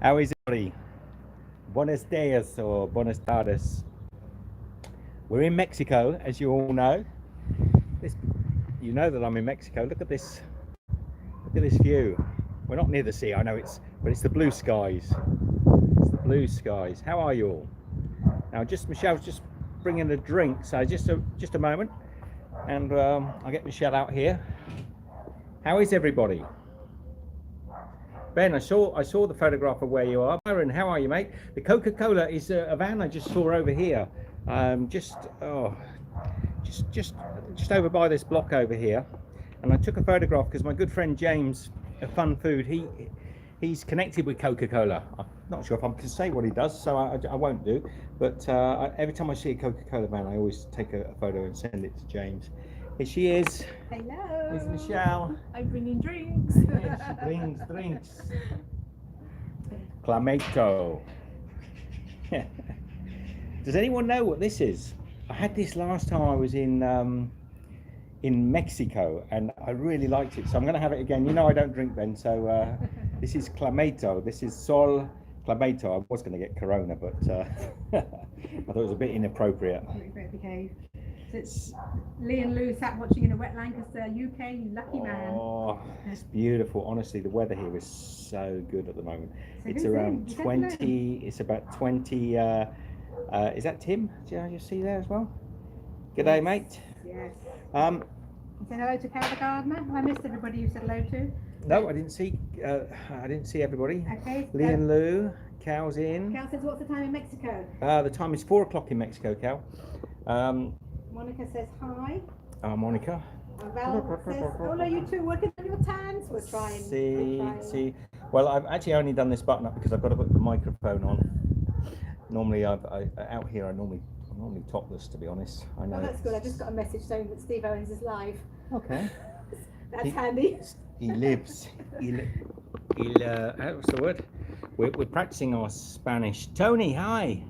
How is everybody? Buenos dias or buenas tardes. We're in Mexico, as you all know. You know that I'm in Mexico. Look at this. Look at this view. We're not near the sea, I know but it's the blue skies. It's the blue skies. How are you all? Now, Michelle's just bringing a drink, so just a moment, and I'll get Michelle out here. How is everybody? Ben, I saw the photograph of where you are. Byron, how are you, mate? The Coca-Cola is a van I just saw over here. Just over by this block over here. And I took a photograph because my good friend James of Fun Food, he's connected with Coca-Cola. I'm not sure if I can say what he does, so I won't do. But every time I see a Coca-Cola van, I always take a photo and send it to James. Here she is. Hello. Here's Michelle. I'm bringing drinks. Yes, she brings drinks. Clamato. Does anyone know what this is? I had this last time I was in Mexico, and I really liked it, so I'm going to have it again. You know I don't drink, Ben, so this is Clamato. This is Sol Clamato. I was going to get Corona, but I thought it was a bit inappropriate. It's Lee and Lou sat watching in a wet Lancaster, UK, you lucky man. Oh, it's beautiful. Honestly, the weather here is so good at the moment. So it's around 20, it's about 20, is that Tim? Did you see there as well? G'day, yes, mate. Yes. You said hello to Cal the gardener? I missed everybody you said hello to. No, I didn't see everybody. Okay. Lee and Lou, Cal's in. Cal says, what's the time in Mexico? The time is 4 o'clock in Mexico, Cal. Monica says hi. Monica. Val says, hola, you two working on your tans? We're trying. See. Well, I've actually only done this button up because I've got to put the microphone on. Normally, out here, I'm normally topless, to be honest. I know. Oh, that's good. I just got a message saying that Steve Owens is live. Okay. That's handy. He lives. What's the word? We're practicing our Spanish. Tony, hi.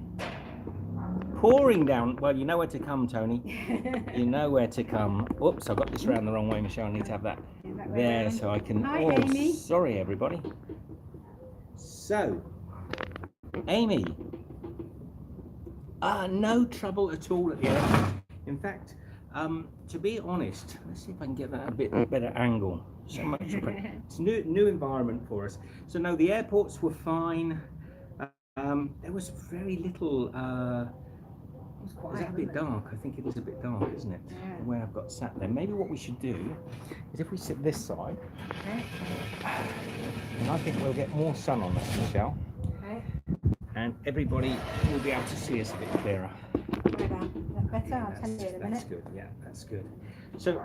Pouring down. Well, you know where to come, Tony. You know where to come. Oops, I got this round the wrong way, Michelle. I need to have that there round. So I can. Hi, Amy. Sorry, everybody. So, Amy. No trouble at all at the airport. In fact, to be honest, let's see if I can get that a bit better angle. So much. It's new environment for us. So no, the airports were fine. There was very little. Is that a bit dark? I think it is a bit dark, isn't it? Yeah. Where I've got sat there. Maybe what we should do is if we sit this side, okay, and I think we'll get more sun on us, Michelle. Okay. And everybody will be able to see us a bit clearer. Better? I'll tell you in a minute. That's good. Yeah, that's good. So,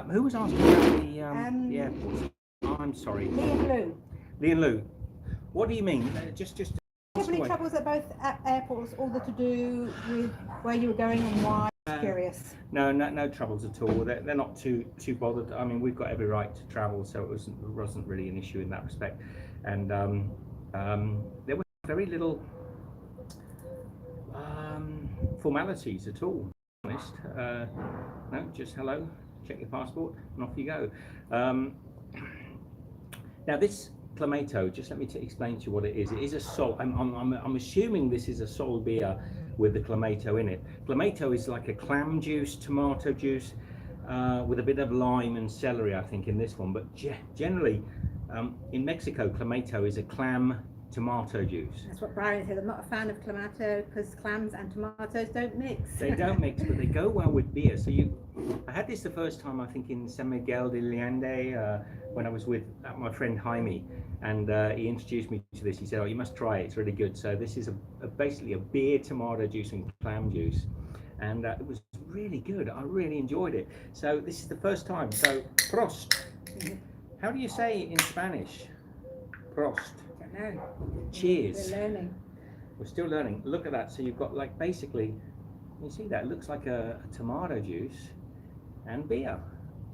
who was asking about the airports? I'm sorry. Lee and Lou. Lee and Lou. What do you mean? Just. Do you have any troubles at both airports, all that to do with where you were going and why? Curious. No troubles at all. They're not too bothered. I mean, we've got every right to travel, so it wasn't really an issue in that respect. And there was very little formalities at all. To be honest, no, just hello, check your passport, and off you go. Now this Clamato, just let me explain to you what it is. It is a sol. I'm assuming this is a sol beer with the Clamato in it. Clamato is like a clam juice, tomato juice, with a bit of lime and celery, I think, in this one. But generally, in Mexico, Clamato is a clam tomato juice. That's what Brian said. I'm not a fan of Clamato because clams and tomatoes don't mix. They don't mix, but they go well with beer. So I had this the first time, I think, in San Miguel de Allende, when I was with my friend Jaime, and he introduced me to this. He said, "Oh, you must try it. It's really good." So this is basically a beer, tomato juice, and clam juice, and it was really good. I really enjoyed it. So this is the first time. So Prost. How do you say it in Spanish? Prost. No. Cheers. We're learning. We're still learning. Look at that. So you've got like basically, you see that? It looks like a tomato juice and beer.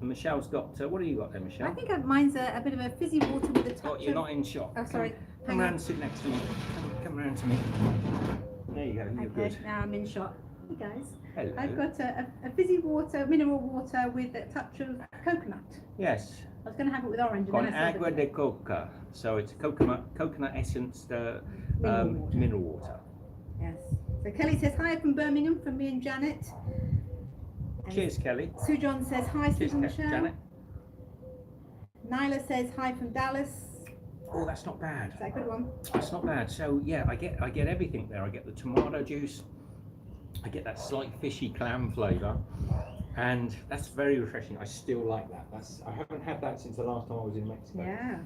And Michelle's got, what do you got there, Michelle? I think mine's a bit of a fizzy water with a touch. Oh, you're not in shot. Oh, sorry. Come around and sit next to me. Come around to me. There you go. You're okay, good. Now I'm in shot. Hey guys. Hello. I've got a fizzy water, mineral water with a touch of coconut. Yes. I was going to have it with orange. Con agua de coca. So it's coconut essence mineral water. Yes. So Kelly says hi from Birmingham from me and Janet. And Cheers, Kelly. Sue John says hi, Cheers, Susan Michelle. Janet. Nyla says hi from Dallas. Oh, that's not bad. Is that a good one? That's not bad. So yeah, I get everything there. I get the tomato juice. I get that slight fishy clam flavour, and that's very refreshing. I still like that. I haven't had that since the last time I was in Mexico. Yeah.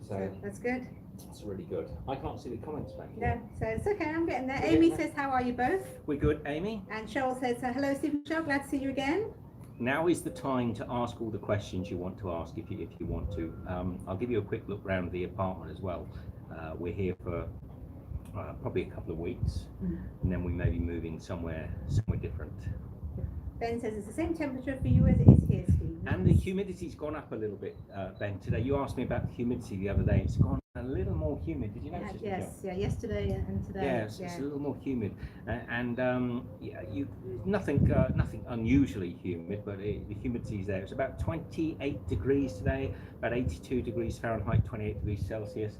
So that's good. that's really good. I can't see the comments back here. No, so it's okay. I'm getting there. You're Amy getting says how are you both? We're good, Amy. And Cheryl says hello, Stephen Michelle. Glad to see you again. Now is the time to ask all the questions you want to ask if you want to. I'll give you a quick look around the apartment as well. We're here for probably a couple of weeks, and then we may be moving somewhere different. Ben says it's the same temperature for you as it is here, Steve. And the humidity's gone up a little bit, Ben. Today you asked me about the humidity the other day. It's gone a little more humid. Did you notice? Yes, yeah, yesterday and today. Yeah, it's a little more humid, and yeah, nothing unusually humid, but the humidity's there. It's about 28 degrees today, about 82 degrees Fahrenheit, 28 degrees Celsius.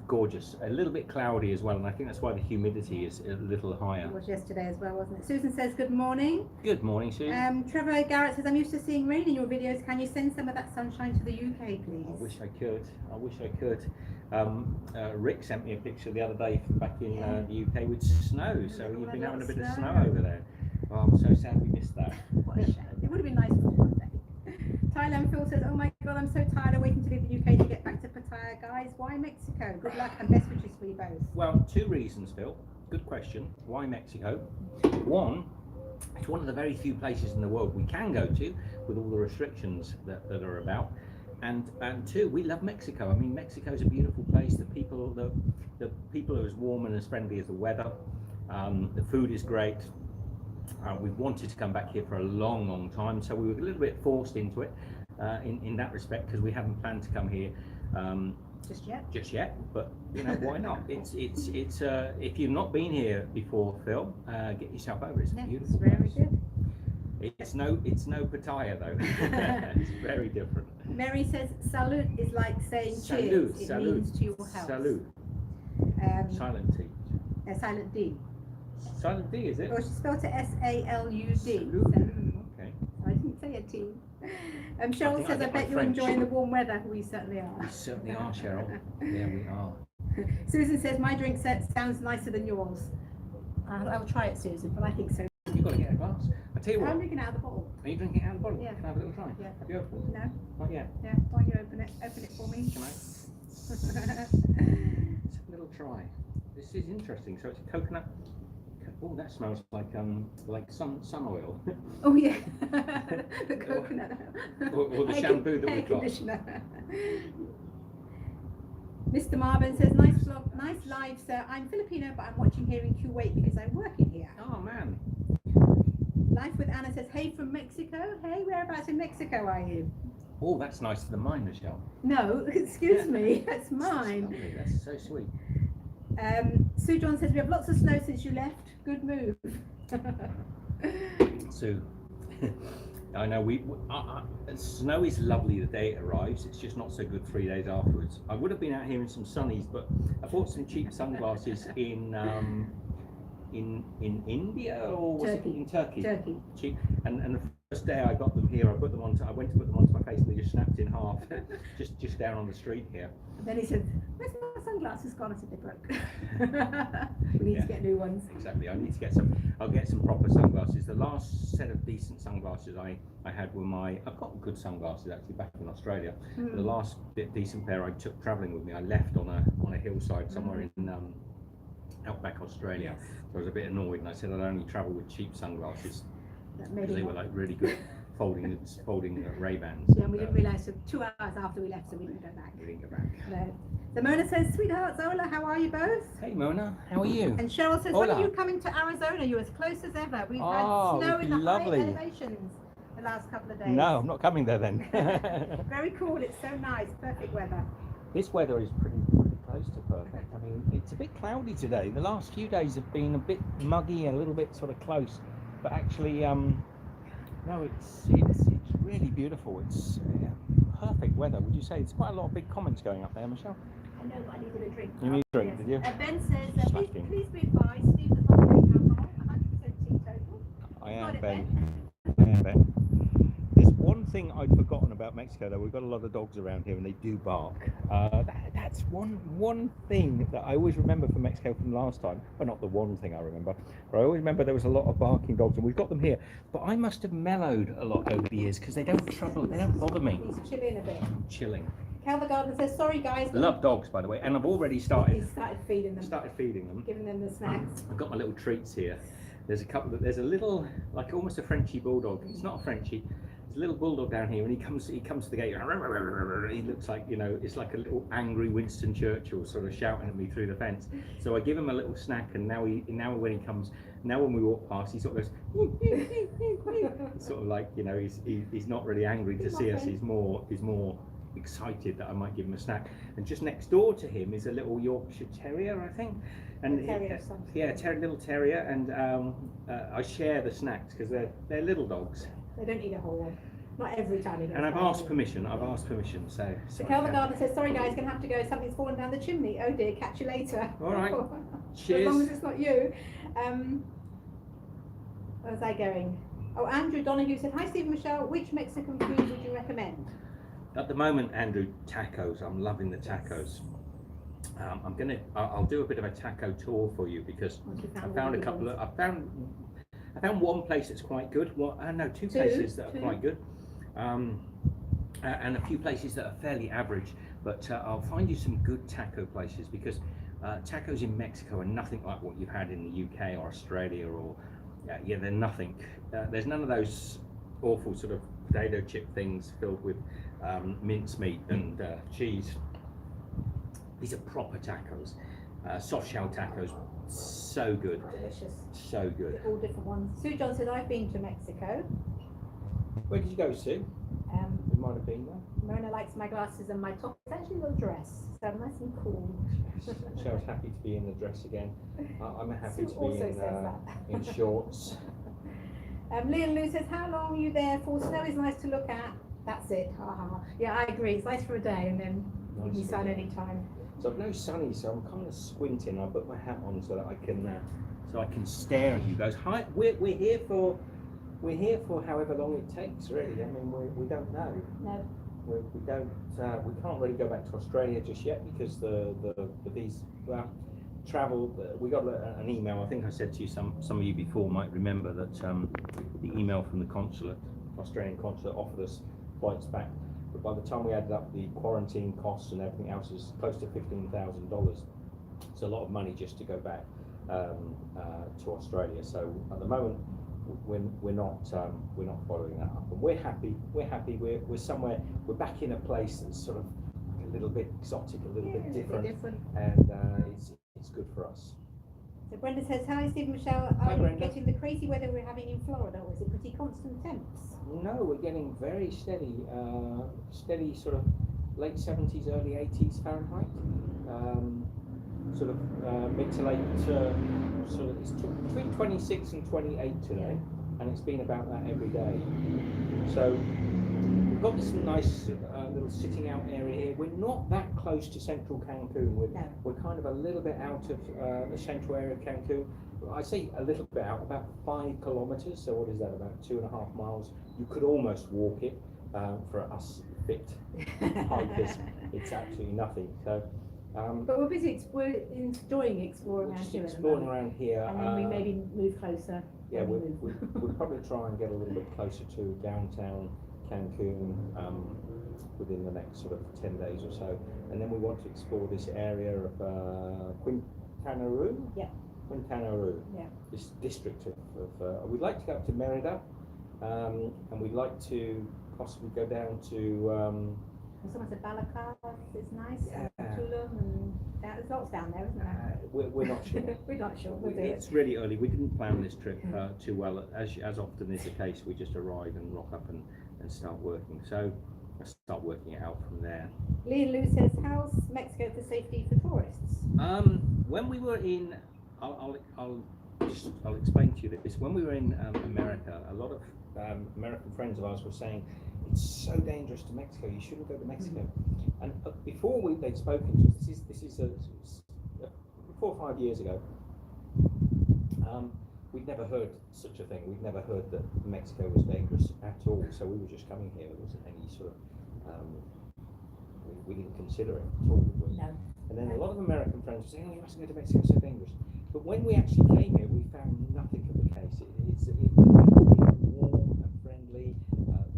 Gorgeous. A little bit cloudy as well, and I think that's why the humidity is a little higher. It was yesterday as well, wasn't it? Susan says good morning. Good morning, Susan. Trevor Garrett says I'm used to seeing rain in your videos. Can you send some of that sunshine to the UK, please? I wish I could. Rick sent me a picture the other day from back in the UK with snow, so you've been having a bit of snow over there. Oh, I'm so sad we missed that. What a shame. It would have been nice for one day. Thailand Phil says, oh my god, I'm so tired of waiting to leave the UK to get back to Pattaya. Guys, why Mexico? Good luck and best wishes for you both. Well, two reasons, Phil. Good question. Why Mexico? One, it's one of the very few places in the world we can go to with all the restrictions that are about. And two, we love Mexico. I mean, Mexico's a beautiful place. The people are as warm and as friendly as the weather. The food is great. We've wanted to come back here for a long time, so we were a little bit forced into it in that respect, because we haven't planned to come here just yet. But you know, why not? It's if you've not been here before, Phil, get yourself over. It's beautiful. It's very good. It's no Pattaya though. It's very different. Mary says salute is like saying cheers. It means to your health. Salute. Silent T. Silent D. Silent D, is it? Or she spelled it S-A-L-U-D. Okay. I didn't say a T. Cheryl says, I bet you're enjoying the warm weather. We certainly are. We certainly are, Cheryl. Yeah, we are. Susan says, my drink set sounds nicer than yours. I will try it, Susan, but I think so. You've got to get a glass. I tell you what. I'm drinking out of the bottle. Are you drinking it out of the bottle? Yeah. Can I have a little try? Yeah. Have you opened it? No. Not yet. Yeah. Why don't you open it? Open it for me. Can I? Let's have a little try. This is interesting. So it's coconut. Oh, that smells like sun oil. Oh yeah, the coconut. or the shampoo that we've got. Mr. Marvin says, nice vlog, nice live, sir. I'm Filipino, but I'm watching here in Kuwait because I'm working here. Oh man. Life with Anna says, hey from Mexico. Hey, whereabouts in Mexico are you? Oh, that's nicer than mine, Michelle. No, excuse me, that's mine. That's lovely. That's so sweet. Sue John says, we have lots of snow since you left. Good move. Sue, I know snow is lovely the day it arrives. It's just not so good 3 days afterwards. I would have been out here in some sunnies, but I bought some cheap sunglasses in India, or was it in Turkey? Turkey. Cheap. And the first day I got them here, I went to put them onto my face and they just snapped in half, just down on the street here. And then he said, where's my sunglasses gone? I said, they broke. We need to get new ones. Exactly, I need to get some. I'll get some proper sunglasses. The last set of decent sunglasses I had were I've got good sunglasses actually back in Australia. The last decent pair I took travelling with me, I left on a hillside somewhere in outback Australia. Yes. So I was a bit annoyed, and I said I'd only travel with cheap sunglasses because they were like really good folding Ray-Bans. Yeah, and we didn't realise so 2 hours after we left, so we didn't go back. We didn't go back. No. So Mona says, sweetheart Zola, how are you both? Hey Mona, how are you? And Cheryl says, Hola. when are you coming to Arizona? You're as close as ever. We've had snow in the high elevations the last couple of days. No, I'm not coming there then. Very cool, it's so nice, perfect weather. This weather is pretty close to perfect. I mean, it's a bit cloudy today. The last few days have been a bit muggy and a little bit sort of close, but actually, no, it's really beautiful. It's perfect weather. Would you say it's quite a lot of big comments going up there, Michelle? I know, but I needed a drink. You need a drink, did you? Ben says, please, Slacking. please be advised, Steve does not drink alcohol, 100% teetotal. I Got am it, Ben. I am Ben. There's one thing I'd forgotten about Mexico, though. We've got a lot of dogs around here, and they do bark. That's one thing that I always remember from Mexico from last time. Well, not the one thing I remember, but I always remember there was a lot of barking dogs, and we've got them here. But I must have mellowed a lot over the years because they don't bother me. He's chilling a bit. Chilling. Cal the Gardener says, sorry guys. Love dogs, by the way, and I've already started. He started feeding them. Giving them the snacks. I've got my little treats here. There's a couple. There's a little, like almost a Frenchie bulldog. It's not a Frenchie. There's a little bulldog down here, and he comes to the gate. He looks like, you know, it's like a little angry Winston Churchill sort of shouting at me through the fence. So I give him a little snack, and now when he comes, now when we walk past, he sort of goes, it's sort of like, you know, he's not really angry to see us. He's more excited that I might give him a snack. And just next door to him is a little Yorkshire Terrier, I think. And little terrier, and I share the snacks because they're little dogs. They don't eat a whole one. Not every time. And I've asked permission. So Cal the Gardener says, sorry guys, gonna have to go. Something's fallen down the chimney. Oh dear, catch you later. All right. Cheers. As long as it's not you. Where's I going? Oh, Andrew Donahue said, hi Steve and Michelle, which Mexican food would you recommend? At the moment, Andrew, tacos. I'm loving the tacos. I'll do a bit of a taco tour for you because I found one place that's quite good. Two places that are quite good, and a few places that are fairly average. But I'll find you some good taco places because tacos in Mexico are nothing like what you've had in the UK or Australia or they're nothing. There's none of those awful sort of potato chip things filled with mincemeat and cheese. These are proper tacos, soft shell tacos, so good. Delicious. So good. All different ones. Sue John said, I've been to Mexico. Where did you go, Sue? We might have been there. Mona likes my glasses and my top. It's actually a little dress, so nice and cool. Michelle's happy to be in the dress again. I'm happy Sue to be in shorts. Leon Lou says, how long are you there for? Snow is nice to look at. That's it. Yeah, I agree. It's nice for a day and then you can sun any time. So I've no sunny, so I'm kind of squinting. I put my hat on so that I can stare at you guys. Hi, we're here for however long it takes, really. I mean, we don't know. No. We don't. We can't really go back to Australia just yet because the visa travel. We got an email. I think I said to you, some of you before might remember that the email from the Australian consulate offered us flights back. But by the time we added up the quarantine costs and everything else, is close to $15,000. It's a lot of money just to go back to Australia. So at the moment, we're not following that up, and we're happy. We're somewhere. We're back in a place that's sort of a little bit exotic, a little bit different, and it's good for us. So Brenda says, hi Steve and Michelle, are you getting the crazy weather we're having in Florida, or is it pretty constant temps? No, we're getting very steady sort of late 70s, early 80s Fahrenheit. Sort of mid to late, it's between 26 and 28 today, and it's been about that every day. So we've got this nice little sitting out area here. We're not that close to central Cancun. We're kind of a little bit out of the central area of Cancun. I say a little bit out, about 5 kilometers. So what is that? About 2.5 miles. You could almost walk it. For us fit hikers, it's absolutely nothing. So. But we're busy. We're enjoying exploring around here. And then we maybe move closer. Yeah, we'll probably try and get a little bit closer to downtown Cancun within the next sort of 10 days or so, and then we want to explore this area of Quintana Roo. Yeah. Quintana Roo. Yeah. This district of we'd like to go up to Merida, and we'd like to possibly go down to. Someone said Balaclava is nice, Tulum, and there's lots down there, isn't there? We're not sure. We're not sure. It's really early. We didn't plan this trip too well. As often is the case, we just arrive and rock up and start working. So I'll start working it out from there. Leon Lou says, how's Mexico for safety for tourists? When we were in, I'll explain to you this. When we were in America, a lot of American friends of ours were saying it's so dangerous to Mexico. You shouldn't go to Mexico. And before they'd spoken to us, this is 4 or 5 years ago. We'd never heard such a thing. We'd never heard that Mexico was dangerous at all. So we were just coming here. There wasn't any sort of we didn't consider it at all. Did we? No. And then a lot of American friends were saying, "Oh, you mustn't go to Mexico. It's so dangerous." But when we actually came here, we found nothing of the case. It's warm and friendly.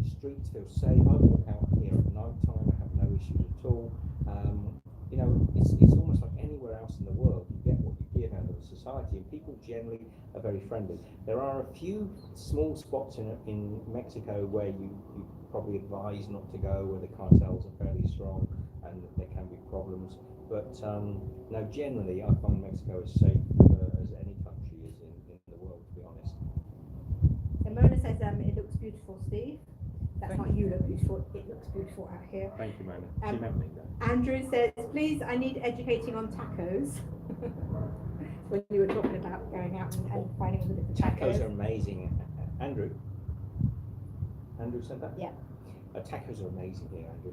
The streets feel safe. I walk out here at night time. I have no issues at all. You know, it's almost like anywhere else in the world. You get what you give out of the society, and people generally are very friendly. There are a few small spots in Mexico where you probably advise not to go, where the cartels are fairly strong and there can be problems. But no, generally I find Mexico as safe as any country is in the world, to be honest. So Mona says it looks beautiful, Steve. That's not you look beautiful, it looks beautiful out here. Thank you, Mona. She meant me that. Andrew says, please, I need educating on tacos. When you were talking about going out and finding all the different Tacos are amazing. Andrew said that? Yeah. Tacos are amazing here, Andrew.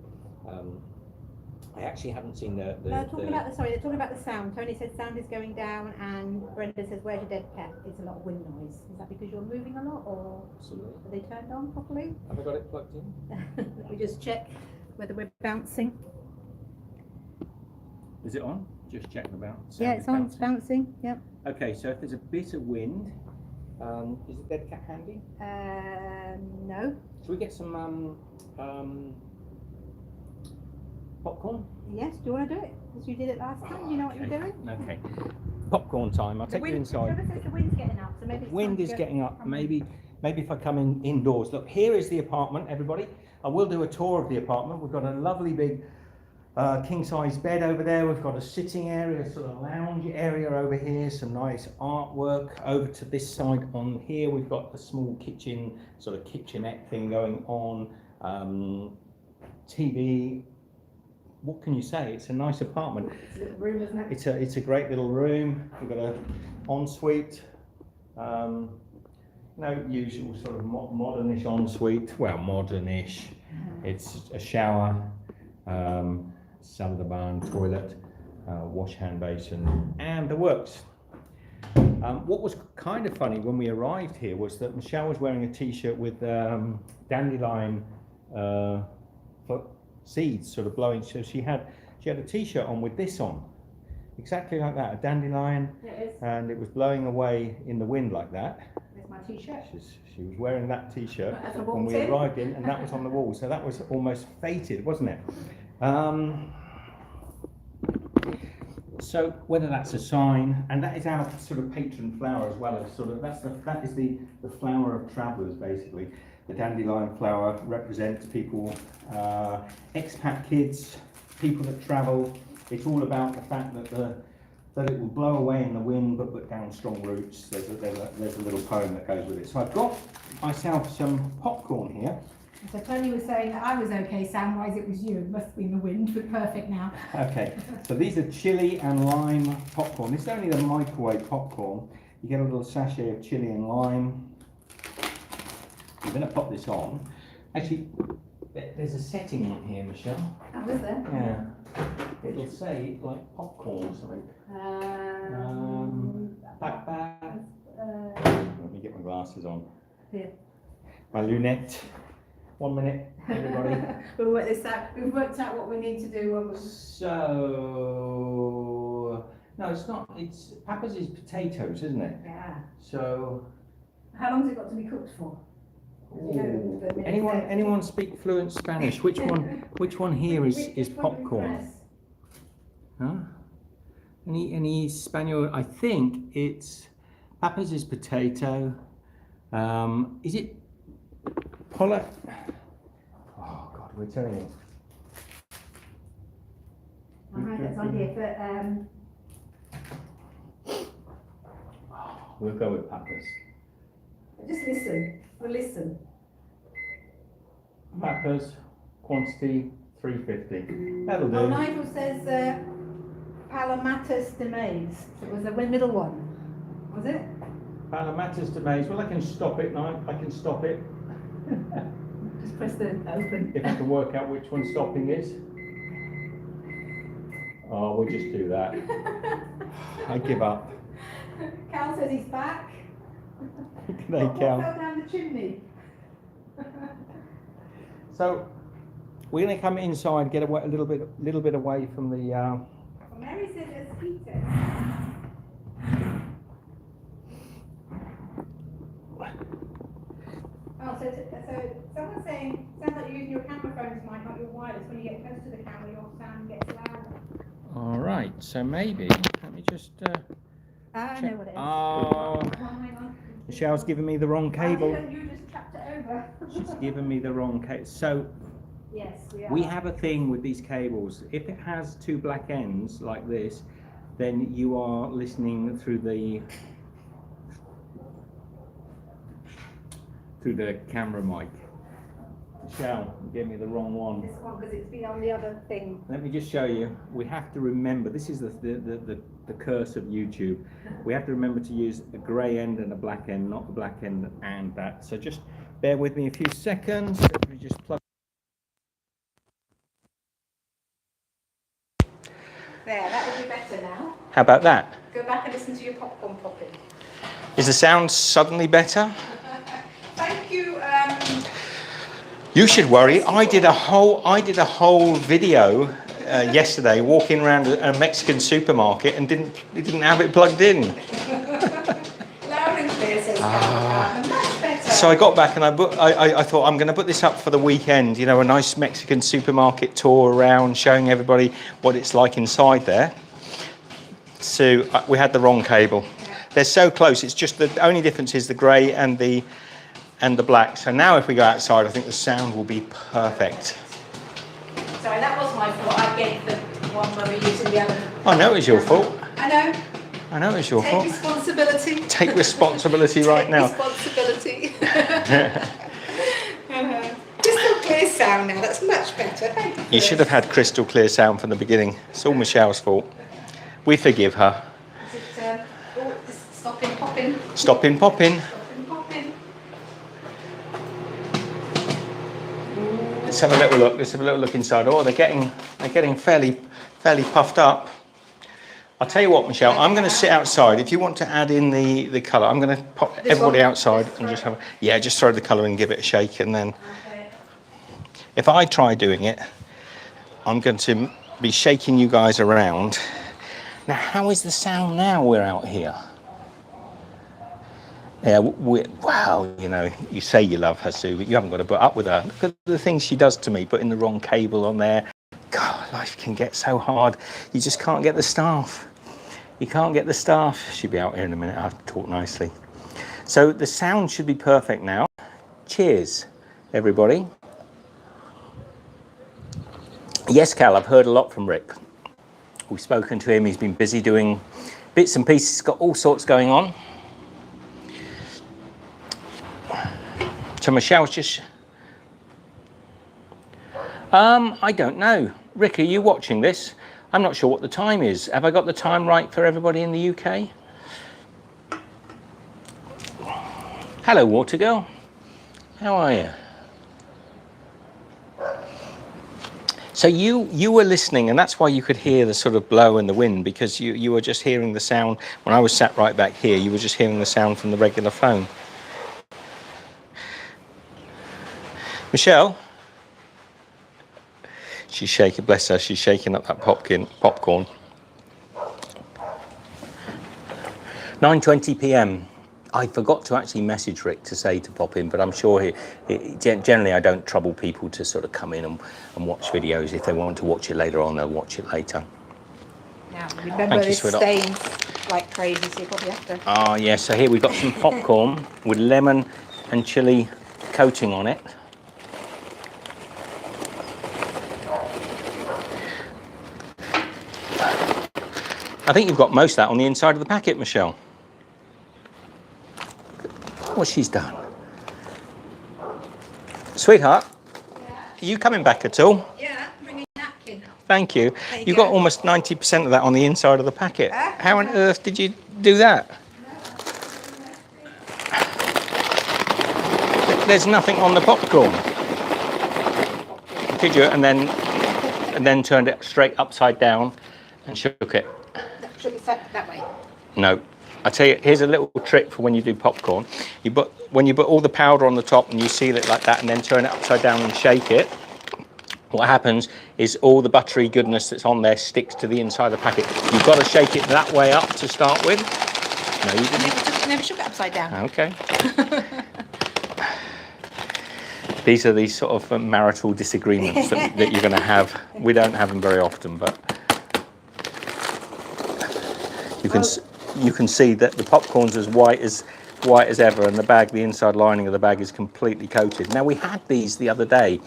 I actually haven't seen the they're talking about the sound. Tony says sound is going down, and Brenda says, where's your dead cat? It's a lot of wind noise. Is that because you're moving a lot, or Absolutely. are they turned on properly? Have I got it plugged in? Let me just check whether we're bouncing. Is it on? Just checking about. Yeah, it's on. It's bouncing. Yep. Okay, so if there's a bit of wind, is the dead cat handy? No. Should we get some popcorn? Yes. Do you want to do it? As you did it last time. Do you know what you're doing? Okay. Popcorn time. I'll take you inside. Trevor says the wind's getting up, so maybe it's Wind time is to getting up. Maybe if I come indoors. Look, here is the apartment, everybody. I will do a tour of the apartment. We've got a lovely big king-size bed over there. We've got a sitting area, sort of lounge area over here, some nice artwork. Over to this side on here, we've got a small kitchen, sort of kitchenette thing going on. TV. What can you say? It's a nice apartment. It's a little room, isn't it? It's a great little room. We've got a ensuite. No usual sort of modernish ensuite. Well, modernish. It's a shower. Salle de bain, toilet, wash hand basin, and the works. What was kind of funny when we arrived here was that Michelle was wearing a t-shirt with dandelion seeds sort of blowing. So she had a t-shirt on with this on, exactly like that, a dandelion, and it was blowing away in the wind like that. There's my t-shirt. She was wearing that t-shirt when we in. arrived in, and that was on the wall. So that was almost fated, wasn't it? So whether that's a sign, and that is our sort of patron flower as well as sort of that is the flower of travellers basically. The dandelion flower represents people, expat kids, people that travel. It's all about the fact that it will blow away in the wind but put down strong roots. There's a little poem that goes with it. So I've got myself some popcorn here. So Tony was saying that I was okay sound-wise, it was you. It must have been the wind, but perfect now. Okay, so these are chili and lime popcorn. This is only the microwave popcorn. You get a little sachet of chili and lime. You're going to pop this on. Actually, there's a setting on here, Michelle. Oh, is there? Yeah. It'll say like popcorn or something. Back. Let me get my glasses on. Here. My lunette. 1 minute, everybody. We'll work this out. We've worked out what we need to do. So, no, it's not. It's Papa's is potatoes, isn't it? Yeah. So. How long has it got to be cooked for? Ooh. Anyone speak fluent Spanish? Which one here is popcorn? Huh? Any Spanish? I think it's Papa's is potato. Is it Polla? Oh God, we're telling you. That's on here, but we'll go with Papa's. just listen. We'll listen. Papa's quantity 350. That'll do. Oh, Nigel says Palomatas de Maize. It was the middle one, was it? Palomatas de Maize. Well, I can stop it now. I can stop it. Just press the open. If I can work out which one stopping is. Oh, we'll just do that. I give up. Cal says he's back. They What count. fell down the chimney? So we're going to come inside, get away a little bit away from the. Well, Mary said there's heaters. Oh, so someone's saying, sounds like you're using your camera phone's mic, not your wireless. When you get close to the camera, your sound gets louder. All right. So maybe let me just. I know what it is. Oh, Hang on. Michelle's given me the wrong cable. You just trapped it over. She's given me the wrong cable. So Yes, we have a thing with these cables. If it has two black ends like this, then you are listening through the camera mic. Michelle, you gave me the wrong one. This one, because it's been on the other thing. Let me just show you. We have to remember, this is the curse of YouTube. We have to remember to use a grey end and a black end, not the black end and that. So just bear with me a few seconds. Let me just plug. There, that would be better now. How about that? Go back and listen to your popcorn popping. Is the sound suddenly better? Thank you. You should worry. I did a whole video yesterday walking around a Mexican supermarket and didn't have it plugged in. Loud and clear, says Cal. Much better. So I got back and I thought I'm going to put this up for the weekend. You know, a nice Mexican supermarket tour around, showing everybody what it's like inside there. So we had the wrong cable. They're so close. It's just the only difference is the grey and the black. So now if we go outside, I think the sound will be perfect. Sorry, that was my fault. I gave the one where we're using the other. I know it's your fault. I know. I know it's your fault. Take responsibility. Take responsibility right now. Responsibility. Crystal clear sound now. That's much better. Thank you. You should have had crystal clear sound from the beginning. It's all Michelle's fault. We forgive her. Is it, stopping, popping? Stopping, popping. Stopping, popping. Let's have a little look. Let's have a little look inside. Oh, they're getting fairly puffed up. I'll tell you what, Michelle. I'm going to sit outside. If you want to add in the colour, I'm going to pop everybody outside and just have. Just throw the colour and give it a shake, and then. Okay. If I try doing it, I'm going to be shaking you guys around. Now, how is the sound now we're out here? Yeah, wow, you know, you say you love her, Sue, but you haven't got to put up with her. Look at the things she does to me, putting the wrong cable on there. God, life can get so hard. You just can't get the staff. You can't get the staff. She'll be out here in a minute. I have to talk nicely. So the sound should be perfect now. Cheers, everybody. Yes, Cal, I've heard a lot from Rick. We've spoken to him. He's been busy doing bits and pieces. He's got all sorts going on. So Michelle's just... I don't know. Rick, are you watching this? I'm not sure what the time is. Have I got the time right for everybody in the UK? Hello, Water Girl. How are you? So you were listening, and that's why you could hear the sort of blow and the wind, because you were just hearing the sound. When I was sat right back here, you were just hearing the sound from the regular phone. Michelle? She's shaking, bless her, she's shaking up that popcorn. 9:20 p.m. I forgot to actually message Rick to say to pop in, but I'm sure generally I don't trouble people to sort of come in and watch videos. If they want to watch it later on, they'll watch it later. Now, remember this stains like crazy, so you probably have to... Oh, yeah, so here we've got some popcorn with lemon and chilli coating on it. I think you've got most of that on the inside of the packet, Michelle. What she's done. Sweetheart, are you coming back at all? Yeah, bring a napkin. Thank you. You've got almost 90% of that on the inside of the packet. How on earth did you do that? There's nothing on the popcorn. did you? And then turned it straight upside down and shook it. Shook it that way. No. I tell you, here's a little trick for when you do popcorn. When you put all the powder on the top and you seal it like that and then turn it upside down and shake it, what happens is all the buttery goodness that's on there sticks to the inside of the packet. You've got to shake it that way up to start with. No, you didn't. Never shook it upside down. Okay. These are these sort of marital disagreements that you're going to have. We don't have them very often, but you can see that the popcorn's as white as ever, and the inside lining of the bag is completely coated. Now, we had these the other day.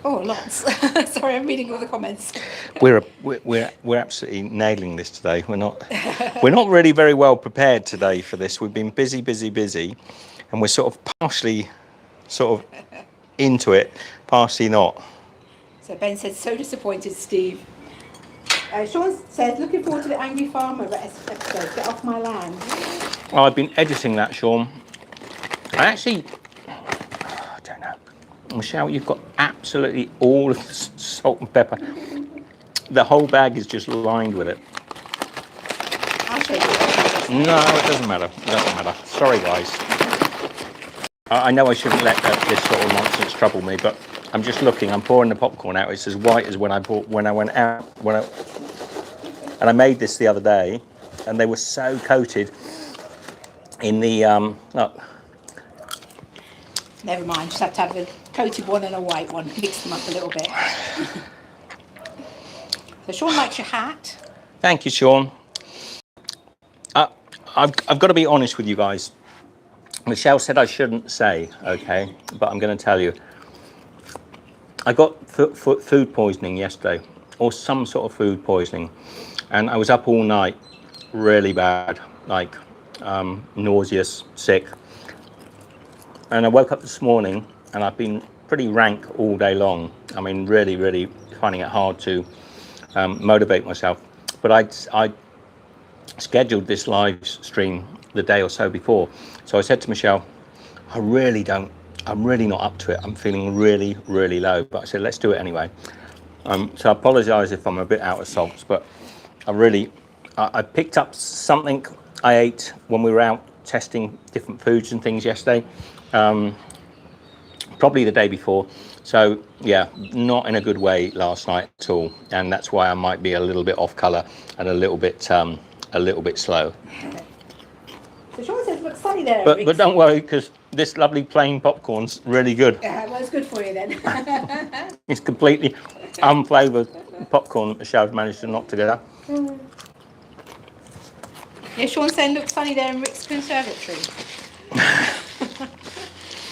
Oh, lots. Sorry, I'm reading all the comments. We're absolutely nailing this today. We're not really very well prepared today for this. We've been busy, and we're sort of partially into it, partially not. So Ben says, so disappointed, Steve. Sean says, looking forward to the Angry Farmer episode. Get off my land. Oh, I've been editing that, Sean. I don't know. Michelle, you've got absolutely all of the salt and pepper. The whole bag is just lined with it. I'll show you. No, it doesn't matter. It doesn't matter. Sorry, guys. I know I shouldn't let this sort of nonsense trouble me, but I'm just looking. I'm pouring the popcorn out. It's as white as when I went out. And I made this the other day, and they were so coated in the look. Never mind. Just have to have a coated one and a white one. Mix them up a little bit. So Sean likes your hat. Thank you, Sean. I've got to be honest with you guys. Michelle said I shouldn't say, okay, but I'm going to tell you. I got food poisoning yesterday, or some sort of food poisoning, and I was up all night, really bad, like nauseous, sick. And I woke up this morning, and I've been pretty rank all day long. I mean, really finding it hard to motivate myself. But I scheduled this live stream the day or so before. So I said to Michelle, I'm really not up to it. I'm feeling really low. But I said, let's do it anyway. So I apologise if I'm a bit out of salts, but I picked up something I ate when we were out testing different foods and things yesterday. Probably the day before. So yeah, not in a good way last night at all, and that's why I might be a little bit off colour and a little bit slow. So Sean says, look sunny there. But don't worry, because this lovely plain popcorn's really good. Well, it's good for you then. It's completely unflavoured popcorn that Michelle's managed to knock together. Yeah, Sean's saying, look sunny there in Rick's conservatory.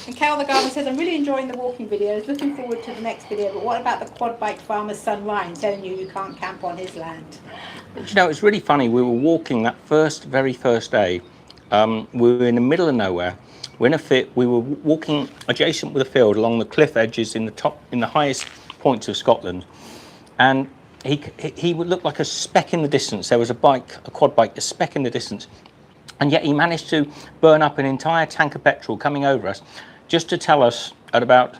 And Cal the Gardener says, I'm really enjoying the walking videos, looking forward to the next video, but what about the quad bike farmer's son Ryan telling you can't camp on his land? But, you know, it's really funny. We were walking that very first day. We were in the middle of nowhere. We were walking adjacent with a field along the cliff edges in the highest points of Scotland. And he would look like a speck in the distance. There was a quad bike, a speck in the distance. And yet he managed to burn up an entire tank of petrol coming over us, just to tell us at about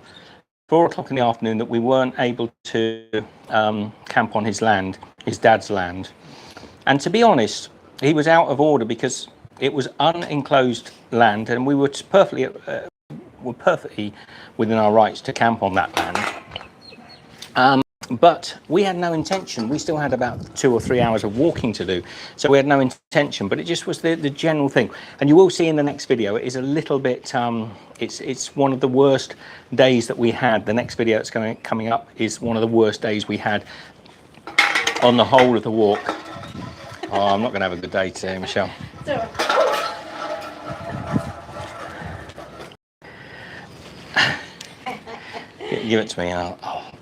4 o'clock in the afternoon that we weren't able to camp on his land, his dad's land. And to be honest, he was out of order because it was unenclosed land, and we were perfectly within our rights to camp on that land. But we had no intention. We still had about 2 or 3 hours of walking to do, so we had no intention. But it just was the general thing. And you will see in the next video, it is a little bit. It's one of the worst days that we had. The next video that's coming up is one of the worst days we had on the whole of the walk. Oh, I'm not going to have a good day today, Michelle. Give it to me, and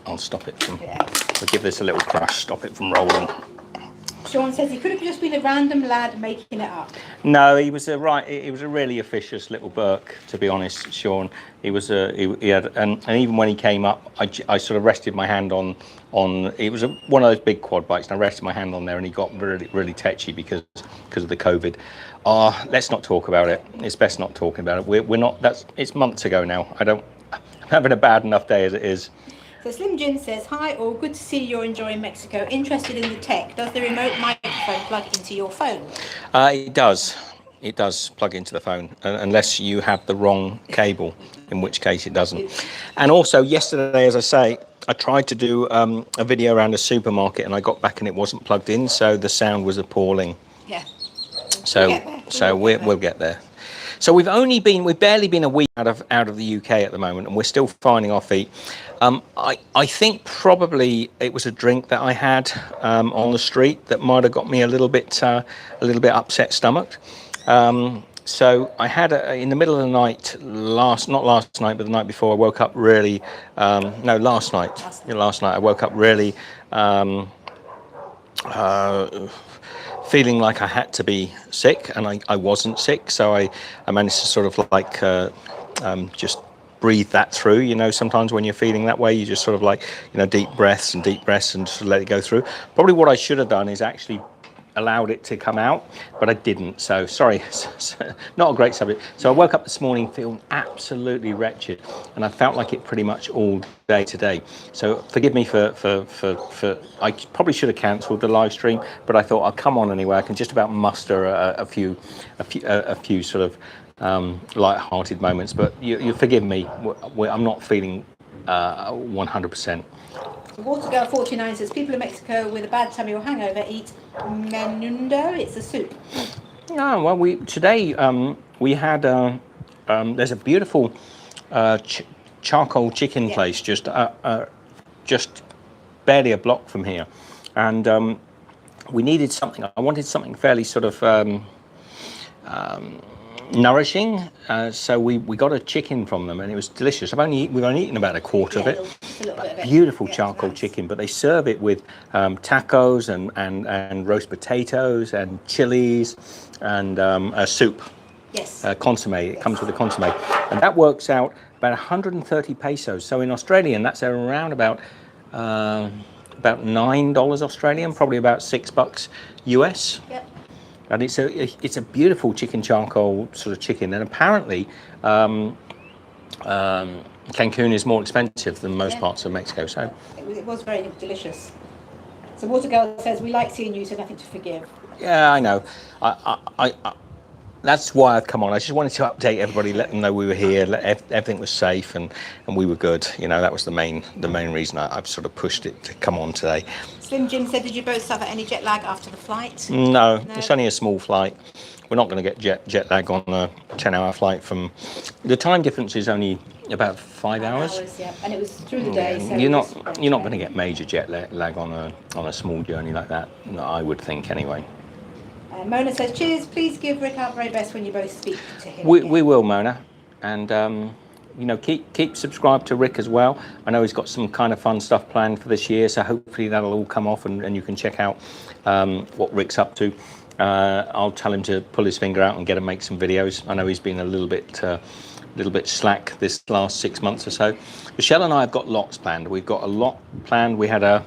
I'll stop it from. I'll give this a little crush, stop it from rolling. Sean says he could have just been a random lad making it up. No, he was a really officious little Burke, to be honest, Sean. He was he had, and even when he came up, I sort of rested my hand on it was one of those big quad bikes, and I rested my hand on there, and he got really tetchy because of the COVID. Let's not talk about it. It's best not talking about it. We're not. It's months ago now. I'm having a bad enough day as it is. So Slim Jim says, hi all, good to see you're enjoying Mexico. Interested in the tech. Does the remote microphone plug into your phone? It does. It does plug into the phone, unless you have the wrong cable, in which case it doesn't. And also yesterday, as I say, I tried to do a video around a supermarket and I got back and it wasn't plugged in, so the sound was appalling. Yeah. So we'll get there. So we've barely been a week out of the UK at the moment, and we're still finding our feet. I think probably it was a drink that I had on the street that might have got me a little bit upset stomached. So I had in the middle of the night, not last night, but the night before, I woke up really. Last night. Last night I woke up really. Feeling like I had to be sick, and I wasn't sick, so I managed to sort of like just breathe that through. You know, sometimes when you're feeling that way, you just sort of like, you know, deep breaths and just let it go through. Probably what I should have done is actually allowed it to come out, but I didn't. So sorry, not a great subject. So I woke up this morning feeling absolutely wretched, and I felt like it pretty much all day today. So forgive me for I probably should have cancelled the live stream, but I thought I'll come on anyway. I can just about muster a few sort of light-hearted moments. But you forgive me. I'm not feeling 100%. Watergirl 49 says people in Mexico with a bad tummy or hangover eat menudo. It's a soup. No, well, today we had there's a beautiful charcoal chicken place just barely a block from here, and we needed something. I wanted something fairly sort of nourishing, so we got a chicken from them, and it was delicious. We've only eaten about a quarter of it. Beautiful charcoal chicken, but they serve it with tacos and roast potatoes and chilies and a soup. Yes. Consomme. It comes with a consomme, and that works out about 130 pesos. So in Australian, that's around about $9 Australian, probably about $6 US. Yep. And it's a beautiful chicken charcoal sort of chicken, and apparently Cancun is more expensive than most parts of Mexico. So it was very delicious. So Watergirl says, we like seeing you, so nothing to forgive. Yeah, I know. I that's why I've come on. I just wanted to update everybody, let them know we were here, everything was safe, and we were good. You know, that was the main reason I've sort of pushed it to come on today. Slim Jim said, did you both suffer any jet lag after the flight? No, it's only a small flight. We're not going to get jet lag on a 10-hour flight from. The time difference is only about 5 hours. Yeah, and it was through the day. So you're not going to get major jet lag on a small journey like that. No, I would think anyway. Mona says, cheers, please give Rick our very best when you both speak to him. We will, Mona, and you know, keep subscribed to Rick as well. I know he's got some kind of fun stuff planned for this year, so hopefully that'll all come off and you can check out what Rick's up to. I'll tell him to pull his finger out and get him make some videos. I know he's been a little bit slack this last 6 months or so. Michelle and I have got lots planned. We've got a lot planned. We had a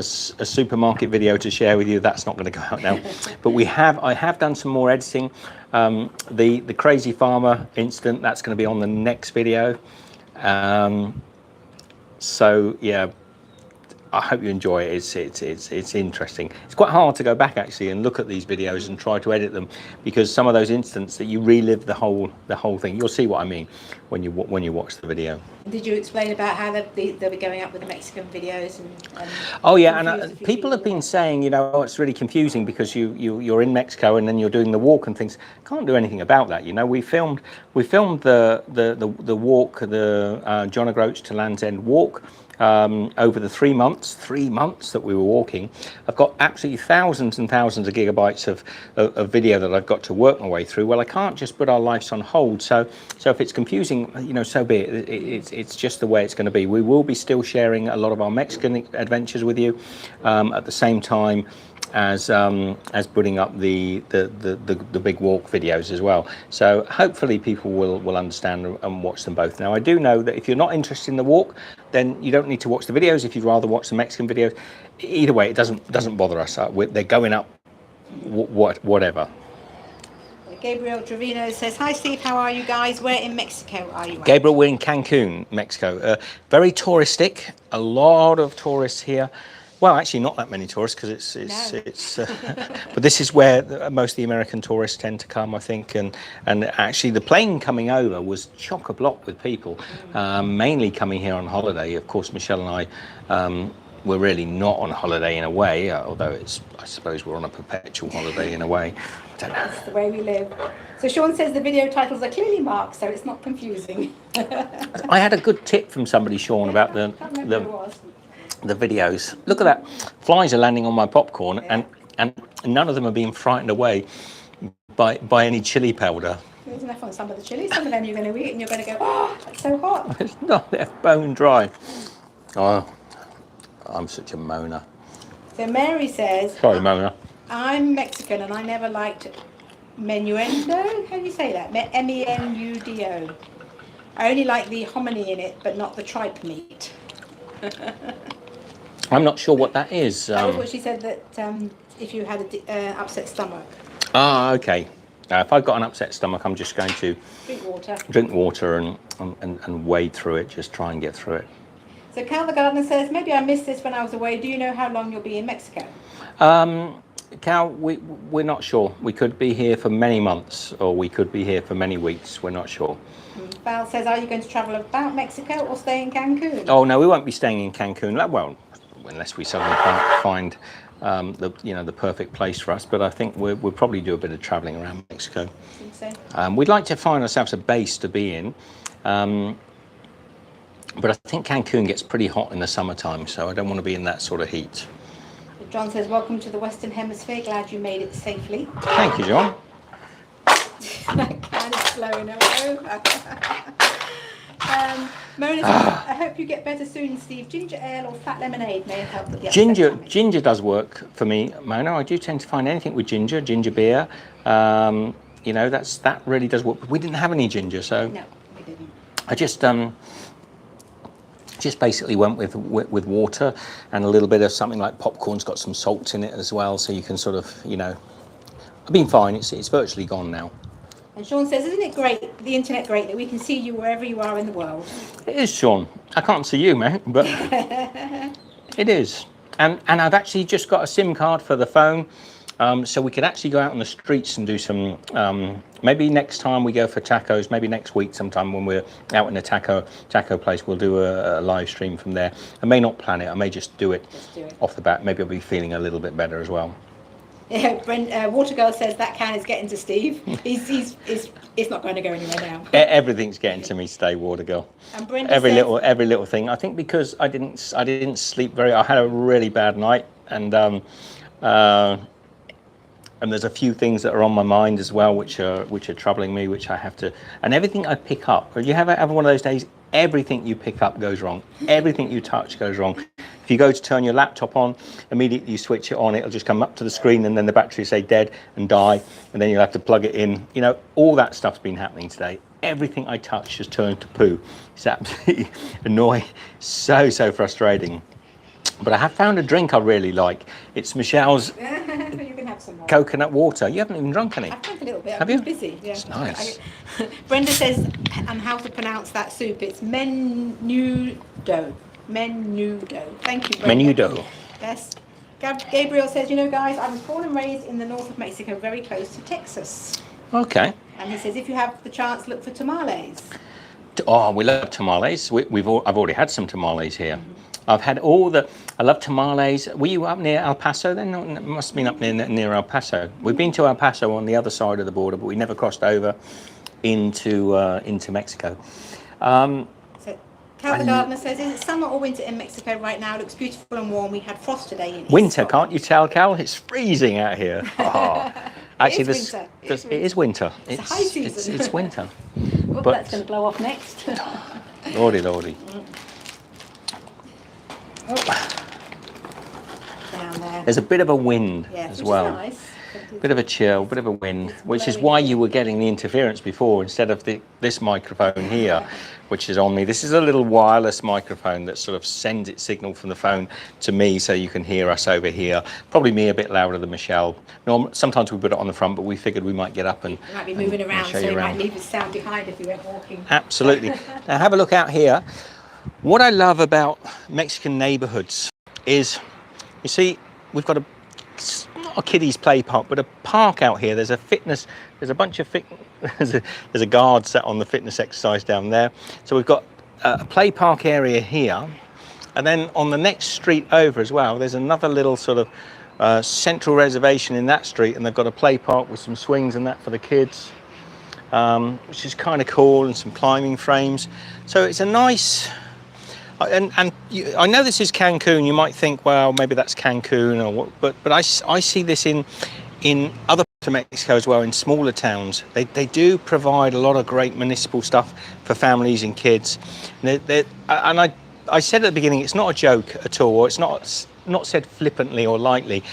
supermarket video to share with you. That's not going to go out now, but I have done some more editing. The crazy farmer incident, that's going to be on the next video. So yeah, I hope you enjoy it. It's interesting. It's quite hard to go back actually and look at these videos and try to edit them, because some of those incidents that you relive the whole thing. You'll see what I mean when you watch the video. Did you explain about how they'll be going up with the Mexican videos? And oh yeah, and people have been saying, you know, oh, it's really confusing because you're in Mexico and then you're doing the walk and things. Can't do anything about that. You know, we filmed the walk, the John O'Groats to Land's End walk. Over the 3 months that we were walking. I've got absolutely thousands and thousands of gigabytes of video that I've got to work my way through. Well, I can't just put our lives on hold. So if it's confusing, you know, so be it. It's just the way it's going to be. We will be still sharing a lot of our Mexican adventures with you. At the same time, as putting up the big walk videos as well. So hopefully people will understand and watch them both. Now I do know that if you're not interested in the walk, then you don't need to watch the videos. If you'd rather watch the Mexican videos, either way, it doesn't bother us. They're going up, whatever. Gabriel Trevino says, hi Steve, how are you guys? Where in Mexico are you at? Gabriel, we're in Cancun, Mexico. Very touristic, a lot of tourists here. Well, actually not that many tourists because it's but this is where most of the American tourists tend to come, I think, and actually the plane coming over was chock-a-block with people, mainly coming here on holiday. Of course, Michelle and I, we're really not on holiday in a way, although I suppose we're on a perpetual holiday in a way. I don't know. That's the way we live. So Sean says the video titles are clearly marked, so it's not confusing. I had a good tip from somebody, Sean, about the videos. Look at that. Flies are landing on my popcorn, and none of them are being frightened away by any chili powder. There's enough on some of the chili. Some of them you're going to eat and you're going to go, oh, that's so hot. It's not, they're bone dry. Oh, I'm such a moaner. So Mary says, sorry, Mona. I'm Mexican and I never liked menudo. How do you say that? M-E-N-U-D-O. I only like the hominy in it, but not the tripe meat. I'm not sure what that is. That was what she said, that if you had an upset stomach. Ah, okay. If I've got an upset stomach, I'm just going to drink water and wade through it, just try and get through it. So Cal the Gardener says, maybe I missed this when I was away. Do you know how long you'll be in Mexico? Cal, we're not sure. We could be here for many months, or we could be here for many weeks. We're not sure. Val says, are you going to travel about Mexico or stay in Cancun? Oh no, we won't be staying in Cancun. Well, unless we suddenly find the perfect place for us. But I think we'll probably do a bit of traveling around Mexico. I think so. We'd like to find ourselves a base to be in. But I think Cancun gets pretty hot in the summertime, so I don't want to be in that sort of heat. John says, welcome to the Western Hemisphere. Glad you made it safely. Thank you, John. That kind of slowing over. Mona says, I hope you get better soon, Steve. Ginger ale or fat lemonade may have helped with the Ginger does work for me, Mona. I do tend to find anything with ginger beer. That really does work. We didn't have any ginger, so no, we didn't. I just basically went with water and a little bit of something like popcorn's got some salt in it as well, so you can sort of, I've been fine. It's virtually gone now. And Sean says, isn't it great, the internet great, that we can see you wherever you are in the world? It is, Sean. I can't see you, mate, but it is. And I've actually just got a SIM card for the phone, so we could actually go out on the streets and do some, maybe next time we go for tacos, maybe next week sometime when we're out in a taco place, we'll do a live stream from there. I may not plan it, I may just do it off the bat. Maybe I'll be feeling a little bit better as well. Yeah, Watergirl says that can is getting to Steve. It's not going to go anywhere now. Everything's getting to me today, Watergirl. And Brenda every says, little thing. I think because I didn't sleep I had a really bad night, and there's a few things that are on my mind as well, which are troubling me, which I have to. And everything I pick up, you have one of those days, everything you pick up goes wrong. Everything you touch goes wrong. If you go to turn your laptop on, immediately you switch it on, it'll just come up to the screen, and then the battery say dead and die, and then you'll have to plug it in. All that stuff's been happening today. Everything I touch has turned to poo. It's absolutely annoying, so frustrating. But I have found a drink I really like. It's Michelle's you can have some more. Coconut water. You haven't even drunk any. I've drunk a little bit. Have you? I'm busy. Yeah. It's nice. Brenda says, and how to pronounce that soup. It's menudo. Menudo. Thank you, Brenda. Menudo. Yes. Gabriel says, guys, I was born and raised in the north of Mexico, very close to Texas. Okay. And he says, if you have the chance, look for tamales. Oh, we love tamales. I've already had some tamales here. I've had I love tamales. Were you up near El Paso then? No, it must have been up near El Paso. We've been to El Paso on the other side of the border, but we never crossed over into Mexico. So Cal the Gardener says, is it summer or winter in Mexico right now? It looks beautiful and warm. We had frost today in winter, can't you tell, Cal? It's freezing out here. Oh. Actually, it is winter. It's a high season. It's winter. But that's going to blow off next. Lordy. So down there. There's a bit of a wind Yes, as which well. is nice. Bit of a chill, bit of a wind, It's which is blowing why in. you were getting the interference before instead of this microphone here, which is on me. This is a little wireless microphone that sort of sends its signal from the phone to me so you can hear us over here. Probably me a bit louder than Michelle. Sometimes we put it on the front, but we figured we might get up and You might be moving around, show so you you around. might leave the sound behind if you went walking. Absolutely. Now have a look out here. What I love about Mexican neighborhoods is, you see, we've got not a kiddies play park, but a park out here. There's a bunch of there's a guard set on the fitness exercise down there. So we've got a play park area here, and then on the next street over as well, there's another little sort of central reservation in that street, and they've got a play park with some swings and that for the kids, which is kind of cool, and some climbing frames. So it's a nice. And I know this is Cancun. You might think, well, maybe that's Cancun, or what, but I see this in other parts of Mexico as well, in smaller towns. They do provide a lot of great municipal stuff for families and kids. And I said at the beginning, it's not a joke at all, or it's not said flippantly or lightly.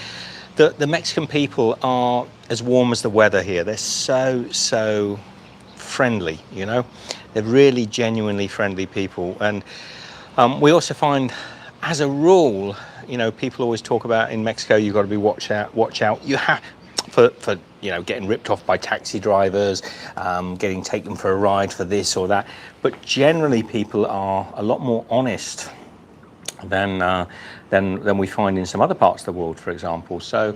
The Mexican people are as warm as the weather here. They're so friendly, you know. They're really genuinely friendly people. And we also find, as a rule, you know, people always talk about in Mexico, you've got to be watch out. You have for you know, getting ripped off by taxi drivers, getting taken for a ride for this or that. But generally, people are a lot more honest than we find in some other parts of the world, for example. So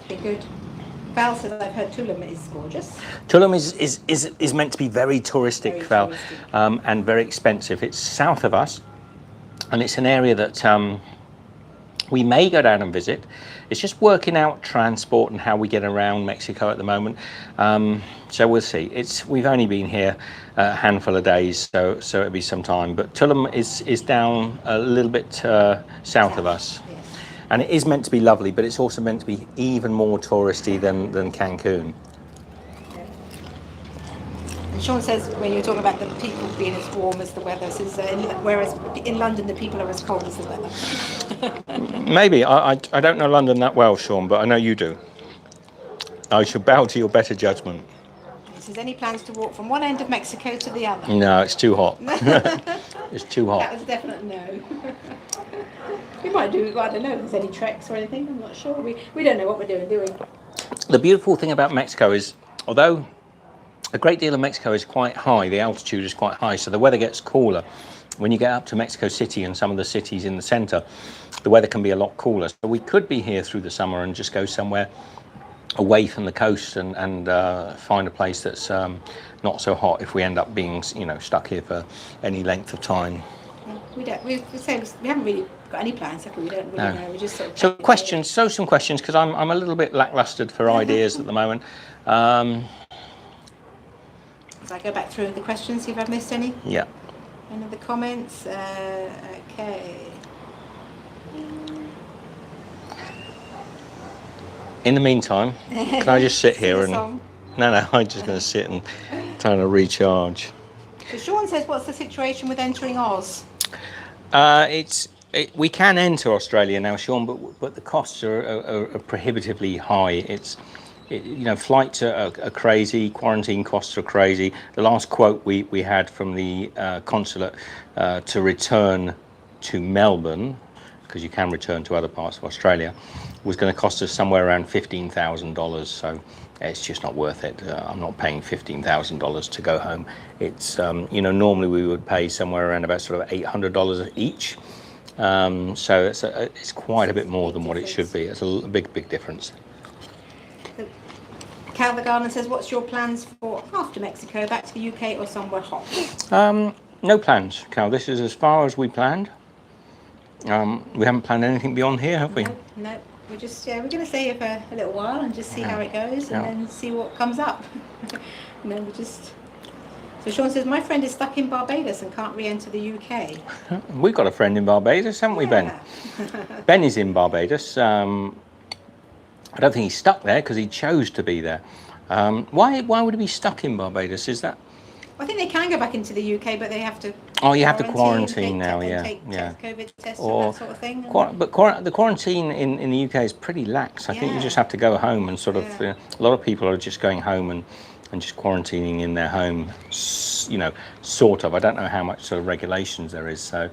That'd be good. Val said, I've heard Tulum is gorgeous. Tulum is meant to be very touristic, Val, touristic. and very expensive. It's south of us, and it's an area that we may go down and visit. It's just working out transport and how we get around Mexico at the moment. So we'll see. We've only been here a handful of days, so it'll be some time. But Tulum is down a little bit south of us. Yes. And it is meant to be lovely, but it's also meant to be even more touristy than Cancun. And Sean says, when you were talking about the people being as warm as the weather, says, whereas in London the people are as cold as the weather. Maybe. I don't know London that well, Sean, but I know you do. I should bow to your better judgment. He says, any plans to walk from one end of Mexico to the other? No, it's too hot. It's too hot. That was a definite no. We might do, I don't know if there's any treks or anything, I'm not sure. We don't know what we're doing, do we? The beautiful thing about Mexico is, although a great deal of Mexico is quite high, the altitude is quite high, so the weather gets cooler. When you get up to Mexico City and some of the cities in the center, the weather can be a lot cooler. So we could be here through the summer and just go somewhere away from the coast and find a place that's not so hot if we end up being, you know, stuck here for any length of time. Yeah, we haven't really got any plans, have we? We don't really know. We just sort of some questions, because I'm a little bit lacklustered for ideas at the moment. As I go back through the questions, see if I've missed any. Yeah. Any of the comments? Okay. In the meantime, can I just sit here and... Song. No, I'm just going to sit and try to recharge. So Sean says, what's the situation with entering Oz? We can enter Australia now, Sean, but the costs are prohibitively high. You know, flights are crazy, quarantine costs are crazy. The last quote we had from the consulate to return to Melbourne, because you can return to other parts of Australia, was going to cost us somewhere around $15,000. So it's just not worth it. I'm not paying $15,000 to go home. It's you know, normally we would pay somewhere around about sort of $800 each. So it's quite a bit more than what it should be. It's a big difference. Cal the Gardener says, what's your plans for after Mexico, back to the UK or somewhere hot? No plans, Cal. This is as far as we planned. We haven't planned anything beyond here, have we? No. We're just we're going to stay here for a little while and just see how it goes, and then see what comes up. And then we just. So Sean says, my friend is stuck in Barbados and can't re-enter the UK. We've got a friend in Barbados, haven't we, Ben? Ben is in Barbados. I don't think he's stuck there because he chose to be there. Why would he be stuck in Barbados? Is that I think they can go back into the UK, but they have to. Oh, you have to quarantine now, Take COVID tests or and that sort of thing. the quarantine in the UK is pretty lax. I think you just have to go home and sort of. A lot of people are just going home and just quarantining in their home. You know, sort of. I don't know how much sort of regulations there is. So,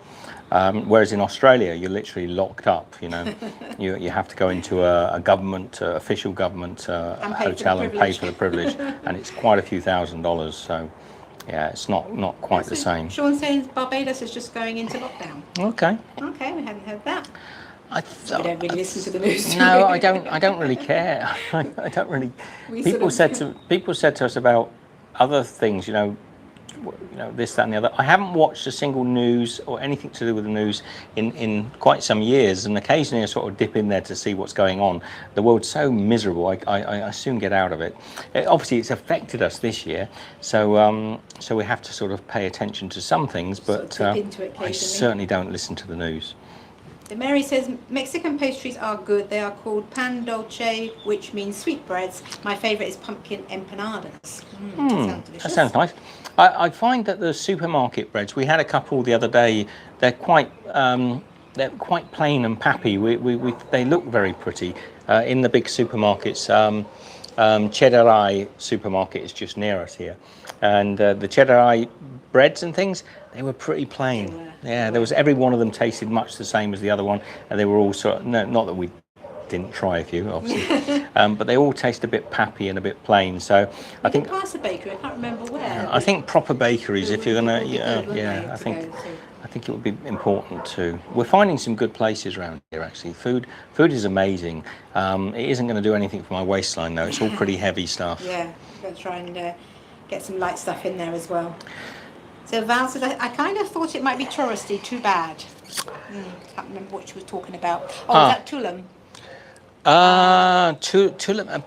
whereas in Australia, you're literally locked up. You know, you have to go into a government official government hotel and pay for the privilege, and it's quite a few $1,000s. So. Yeah, it's not quite the same. Sean says Barbados is just going into lockdown. Okay. Okay, we hadn't heard that. We don't really listen to the news. No, I don't really care. I don't really. People said to us about other things. You know, this, that, and the other. I haven't watched a single news or anything to do with the news in quite some years, and occasionally I sort of dip in there to see what's going on. The world's so miserable. I soon get out of it. Obviously, it's affected us this year, so we have to sort of pay attention to some things, but I certainly don't listen to the news. Mary says Mexican pastries are good. They are called pan dulce, which means sweetbreads. My favourite is pumpkin empanadas. That sounds nice. I find that the supermarket breads, we had a couple the other day. They're quite plain and pappy. They look very pretty in the big supermarkets. Cheddar Eye supermarket is just near us here, and the Cheddar Eye breads and things, they were pretty plain. Every one of them tasted much the same as the other one, and they were all sort of, not that we didn't try a few, obviously, but they all taste a bit pappy and a bit plain. So I think past a bakery, I can't remember where. I think proper bakeries, if you're gonna, I think it would be important too. We're finding some good places around here actually. Food is amazing. It isn't going to do anything for my waistline though. It's all pretty heavy stuff. Yeah, I'm going to try and get some light stuff in there as well. So Val says, I kind of thought it might be touristy. Too bad. Can't remember what she was talking about. Is that Tulum?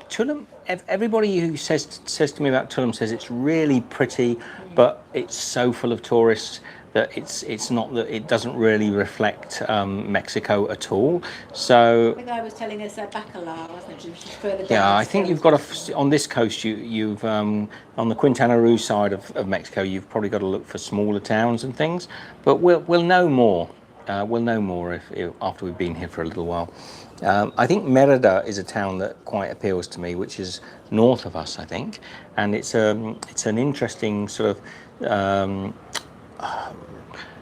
Tulum. Everybody who says to me about Tulum says it's really pretty, but it's so full of tourists that it's not that it doesn't really reflect Mexico at all. So the guy was telling us Bacalar, wasn't it? Which is further down. Yeah, I think you've got on this coast. You've on the Quintana Roo side of Mexico. You've probably got to look for smaller towns and things. But we'll know more. We'll know more if after we've been here for a little while. I think Merida is a town that quite appeals to me, which is north of us, I think, and it's an interesting sort of.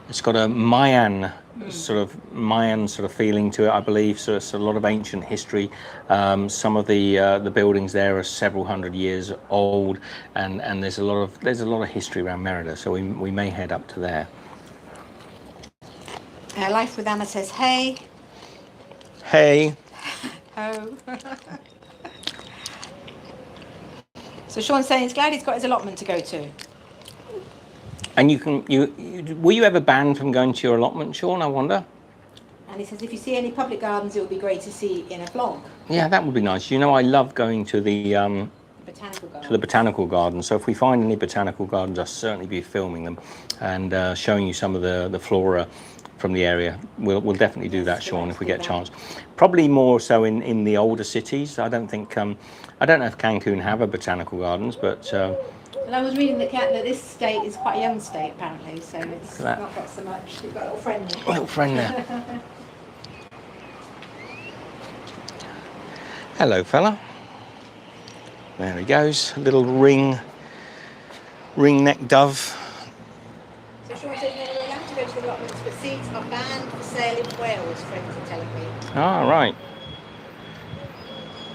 It's got a Mayan sort of feeling to it, I believe. So it's a lot of ancient history. Some of the buildings there are several hundred years old, and there's a lot of history around Merida. So we may head up to there. Life with Anna says, hey. Hey. Oh. So Sean's saying he's glad he's got his allotment to go to. And were you ever banned from going to your allotment, Sean, I wonder? And he says, if you see any public gardens, it would be great to see in a vlog. Yeah, that would be nice. You know, I love going to the botanical garden. So if we find any botanical gardens, I'll certainly be filming them and showing you some of the flora from the area. We'll definitely do that, Sean, if we get a chance. Probably more so in the older cities. I don't think I don't know if Cancun have a botanical gardens, but. And I was reading that this state is quite a young state, apparently, so it's not got so much. You've got a little friend there. A little friend there. Hello, fella. There he goes. A little ring-necked dove. So Sean says we're allowed to go to the allotments, but seeds are banned for sale in Wales, friends are telling me. Ah, right.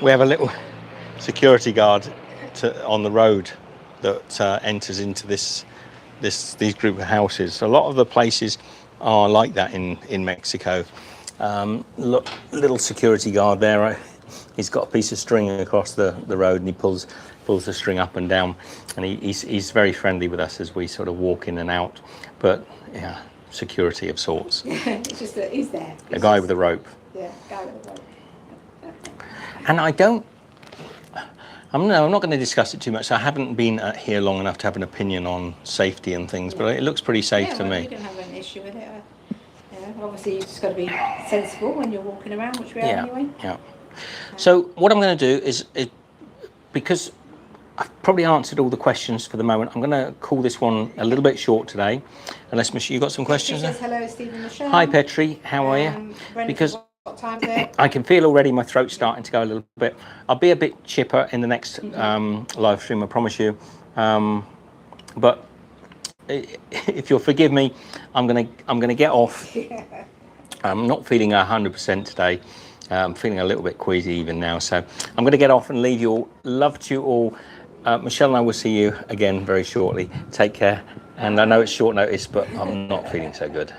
We have a little security guard on the road that enters into these group of houses. So a lot of the places are like that in Mexico. Look, little security guard there. He's got a piece of string across the road, and he pulls the string up and down, and he's very friendly with us as we sort of walk in and out. But yeah, security of sorts. It's just that he's there. A guy with a rope. Yeah, guy with a rope. And I'm not going to discuss it too much. I haven't been here long enough to have an opinion on safety and things, but it looks pretty safe to me. You don't have an issue with it. Obviously, you've just got to be sensible when you're walking around, which we are anyway. Yeah. So what I'm going to do is because I've probably answered all the questions for the moment. I'm going to call this one a little bit short today, unless Michelle, you got some questions? Says hello, Stephen Michelle. Hi, Petri. How are you? Because what time is it? I can feel already my throat's starting to go a little bit. I'll be a bit chipper in the next live stream, I promise you. But if you'll forgive me, I'm gonna get off. I'm not feeling 100% today. I'm feeling a little bit queasy even now, so I'm going to get off and leave you all. Love to you all. Michelle and I will see you again very shortly. Take care. And I know it's short notice, but I'm not feeling so good.